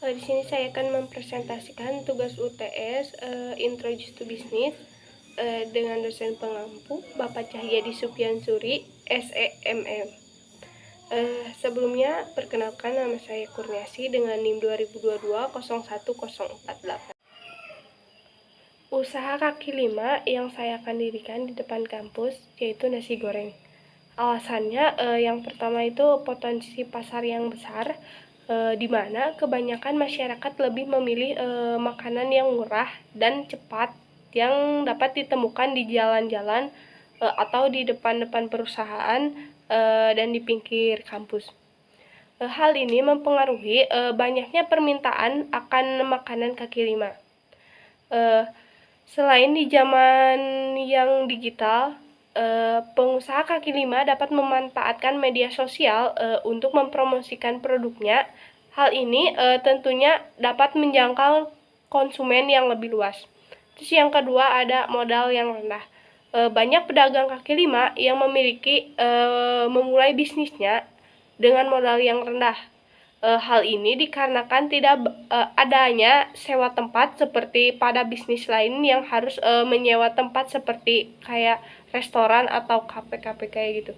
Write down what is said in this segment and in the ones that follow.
Di sini saya akan mempresentasikan tugas UTS Introduce to Business dengan dosen pengampu Bapak Cahyadi Supyansuri, SEMM. Sebelumnya, perkenalkan nama saya Kurniasi dengan NIM 2022-01048. Usaha kaki lima yang saya akan dirikan di depan kampus yaitu nasi goreng. Alasannya yang pertama itu potensi pasar yang besar, di mana kebanyakan masyarakat lebih memilih makanan yang murah dan cepat yang dapat ditemukan di jalan-jalan atau di depan-depan perusahaan dan di pinggir kampus. Hal ini mempengaruhi banyaknya permintaan akan makanan kaki lima. Selain di zaman yang digital, pengusaha kaki lima dapat memanfaatkan media sosial untuk mempromosikan produknya. Hal ini tentunya dapat menjangkau konsumen yang lebih luas. Terus yang kedua ada modal yang rendah. Banyak pedagang kaki lima yang memulai bisnisnya dengan modal yang rendah. Hal ini dikarenakan tidak adanya sewa tempat seperti pada bisnis lain yang harus menyewa tempat seperti kayak restoran atau kafe-kafe kayak gitu.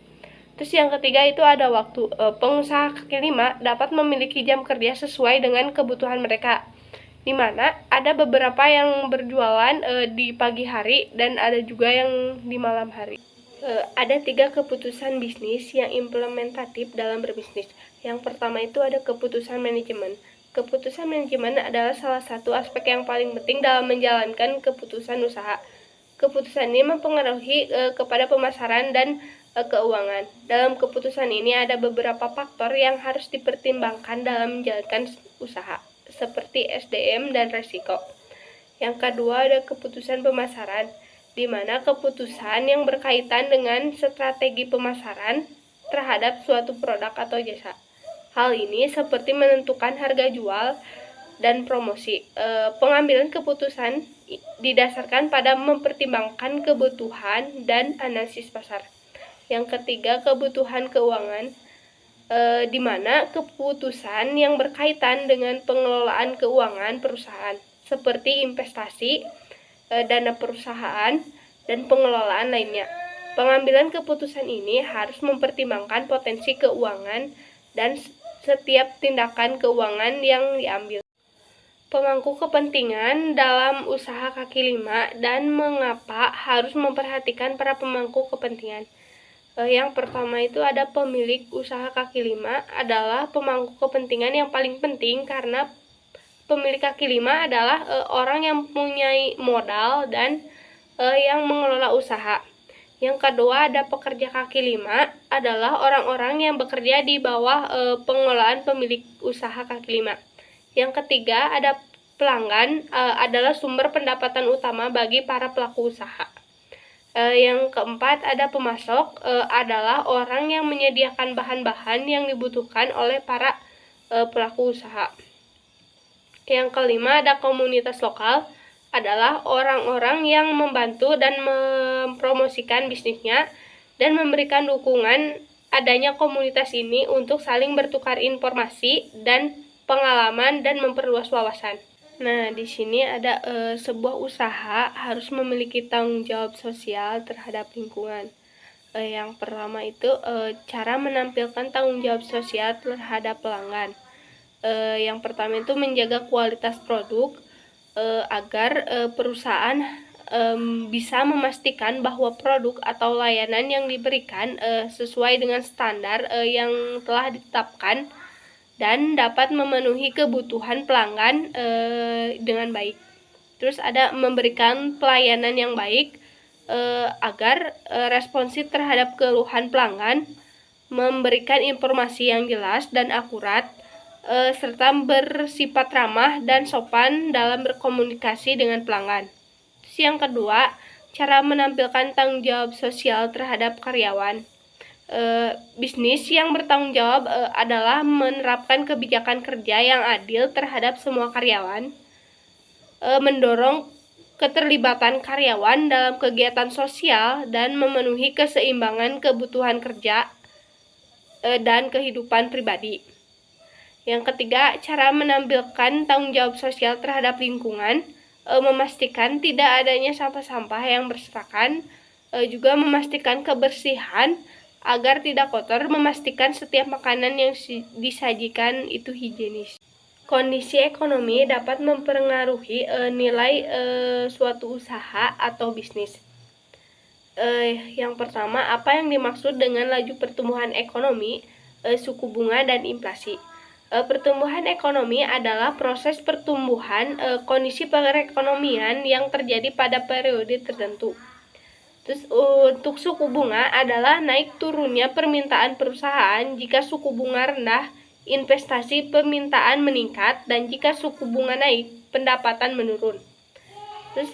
Terus yang ketiga itu ada waktu. Pengusaha kaki lima dapat memiliki jam kerja sesuai dengan kebutuhan mereka, di mana ada beberapa yang berjualan di pagi hari dan ada juga yang di malam hari. Ada 3 keputusan bisnis yang implementatif dalam berbisnis. Yang pertama itu ada keputusan manajemen. Keputusan manajemen adalah salah satu aspek yang paling penting dalam menjalankan keputusan usaha. Keputusan ini mempengaruhi kepada pemasaran dan keuangan. Dalam keputusan ini ada beberapa faktor yang harus dipertimbangkan dalam menjalankan usaha, seperti SDM dan resiko. Yang kedua ada keputusan pemasaran, di mana keputusan yang berkaitan dengan strategi pemasaran terhadap suatu produk atau jasa. Hal ini seperti menentukan harga jual dan promosi. Pengambilan keputusan didasarkan pada mempertimbangkan kebutuhan dan analisis pasar. Yang ketiga, kebutuhan keuangan, di mana keputusan yang berkaitan dengan pengelolaan keuangan perusahaan, seperti investasi, dana perusahaan, dan pengelolaan lainnya. Pengambilan keputusan ini harus mempertimbangkan potensi keuangan dan setiap tindakan keuangan yang diambil. Pemangku kepentingan dalam usaha kaki lima dan mengapa harus memperhatikan para pemangku kepentingan. Yang pertama itu ada pemilik usaha kaki lima adalah pemangku kepentingan yang paling penting karena pemilik kaki lima adalah orang yang mempunyai modal dan yang mengelola usaha. Yang kedua ada pekerja kaki lima adalah orang-orang yang bekerja di bawah pengelolaan pemilik usaha kaki lima. Yang ketiga ada pelanggan adalah sumber pendapatan utama bagi para pelaku usaha. Yang keempat ada pemasok adalah orang yang menyediakan bahan-bahan yang dibutuhkan oleh para pelaku usaha. Yang kelima ada komunitas lokal, adalah orang-orang yang membantu dan mempromosikan bisnisnya dan memberikan dukungan adanya komunitas ini untuk saling bertukar informasi dan pengalaman dan memperluas wawasan. Nah, di sini ada sebuah usaha harus memiliki tanggung jawab sosial terhadap lingkungan. Yang pertama itu cara menampilkan tanggung jawab sosial terhadap pelanggan. Yang pertama itu menjaga kualitas produk agar perusahaan bisa memastikan bahwa produk atau layanan yang diberikan sesuai dengan standar yang telah ditetapkan dan dapat memenuhi kebutuhan pelanggan dengan baik. Terus ada memberikan pelayanan yang baik agar responsif terhadap keluhan pelanggan, memberikan informasi yang jelas dan akurat, serta bersifat ramah dan sopan dalam berkomunikasi dengan pelanggan. Terus yang kedua, cara menampilkan tanggung jawab sosial terhadap karyawan. Bisnis yang bertanggung jawab adalah menerapkan kebijakan kerja yang adil terhadap semua karyawan, mendorong keterlibatan karyawan dalam kegiatan sosial dan memenuhi keseimbangan kebutuhan kerja dan kehidupan pribadi. Yang ketiga, cara menampilkan tanggung jawab sosial terhadap lingkungan, memastikan tidak adanya sampah-sampah yang berserakan, juga memastikan kebersihan agar tidak kotor, memastikan setiap makanan yang disajikan itu higienis. Kondisi ekonomi dapat mempengaruhi nilai suatu usaha atau bisnis. Yang pertama, apa yang dimaksud dengan laju pertumbuhan ekonomi, suku bunga, dan inflasi? Pertumbuhan ekonomi adalah proses pertumbuhan kondisi perekonomian yang terjadi pada periode tertentu. Terus untuk suku bunga adalah naik turunnya permintaan perusahaan. Jika suku bunga rendah, investasi permintaan meningkat, dan jika suku bunga naik, pendapatan menurun. Terus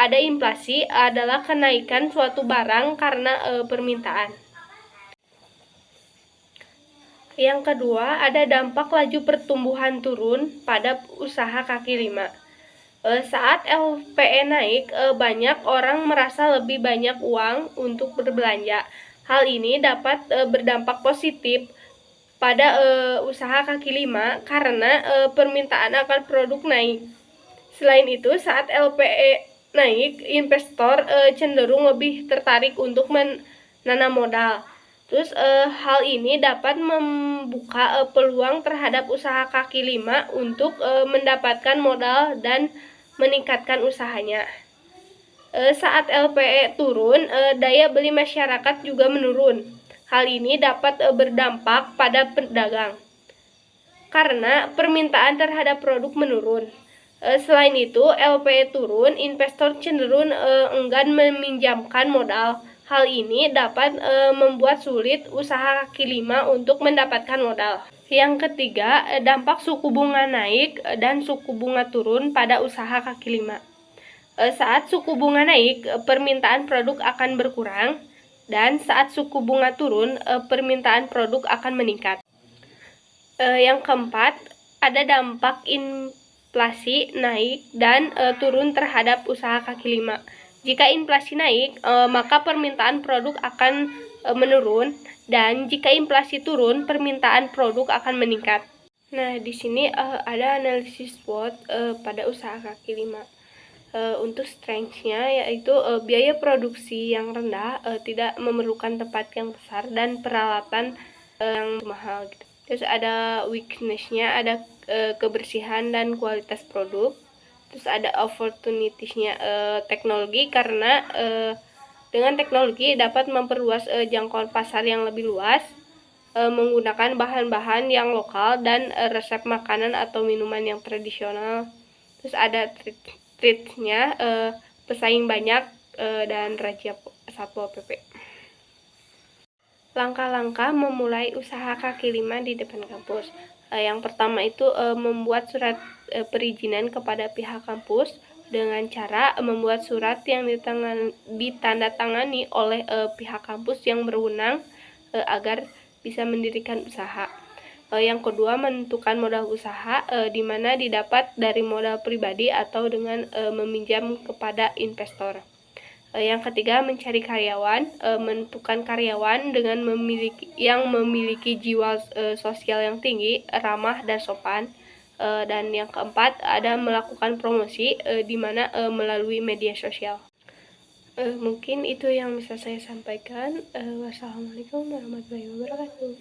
ada inflasi adalah kenaikan suatu barang karena permintaan. Yang kedua, ada dampak laju pertumbuhan turun pada usaha kaki lima. Saat LPE naik, banyak orang merasa lebih banyak uang untuk berbelanja. Hal ini dapat berdampak positif pada usaha kaki lima karena permintaan akan produk naik. Selain itu, saat LPE naik, investor cenderung lebih tertarik untuk menanam modal. Terus hal ini dapat membuka peluang terhadap usaha kaki lima untuk mendapatkan modal dan meningkatkan usahanya. Saat LPE turun, daya beli masyarakat juga menurun. Hal ini dapat berdampak pada pedagang karena permintaan terhadap produk menurun. Selain itu, LPE turun, investor cenderung enggan meminjamkan modal. Hal ini dapat membuat sulit usaha kaki lima untuk mendapatkan modal. Yang ketiga, dampak suku bunga naik dan suku bunga turun pada usaha kaki lima. Saat suku bunga naik, permintaan produk akan berkurang, dan saat suku bunga turun, permintaan produk akan meningkat. Yang keempat, ada dampak inflasi naik dan turun terhadap usaha kaki lima. Jika inflasi naik, maka permintaan produk akan menurun, dan jika inflasi turun, permintaan produk akan meningkat. Nah, di sini ada analisis SWOT pada usaha kaki lima. Untuk strength-nya yaitu biaya produksi yang rendah, tidak memerlukan tempat yang besar, dan peralatan yang mahal gitu. Terus ada weakness-nya, ada kebersihan dan kualitas produk. Terus ada opportunities-nya, teknologi, karena dengan teknologi dapat memperluas jangkauan pasar yang lebih luas, menggunakan bahan-bahan yang lokal dan resep makanan atau minuman yang tradisional. Terus ada treat-nya, pesaing banyak, dan raja Satpol PP. Langkah-langkah memulai usaha kaki lima di depan kampus. Yang pertama itu membuat surat perizinan kepada pihak kampus dengan cara membuat surat yang ditandatangani oleh pihak kampus yang berwenang agar bisa mendirikan usaha. Yang kedua, menentukan modal usaha, di mana didapat dari modal pribadi atau dengan meminjam kepada investor. Yang ketiga, mencari karyawan, menentukan karyawan dengan memiliki jiwa sosial yang tinggi, ramah dan sopan. Dan yang keempat, ada melakukan promosi, di mana melalui media sosial. Mungkin itu yang bisa saya sampaikan. Wassalamualaikum warahmatullahi wabarakatuh.